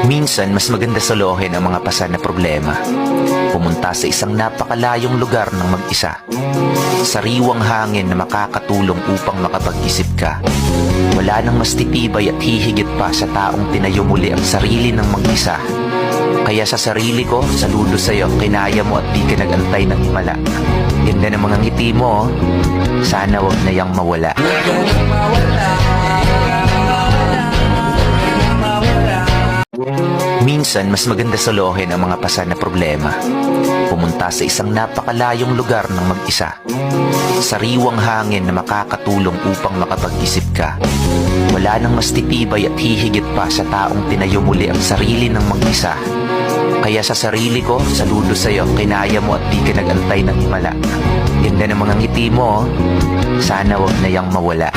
Minsan, mas maganda solohin ang mga pasan na problema. Pumunta sa isang napakalayong lugar ng mag-isa. Sariwang hangin na makakatulong upang makapag-isip ka. Wala nang mas titibay at hihigit pa sa taong tinayo muli ang sarili ng mag-isa. Kaya sa sarili ko, saludo sa'yo, kinaya mo at di ka nag-antay ng himala. Ganda ng mga ngiti mo, sana wag na yang mawala. Minsan, mas maganda solohin ang mga pasan na problema. Pumunta sa isang napakalayong lugar ng mag-isa. Sariwang hangin na makakatulong upang makapag-isip ka. Wala nang mas titibay at hihigit pa sa taong tinayo muli ang sarili ng mag-isa. Kaya sa sarili ko, saludo sa'yo, kinaya mo at di ka nag-antay ng himala. Ganda ng mga ngiti mo, sana wag na yang mawala.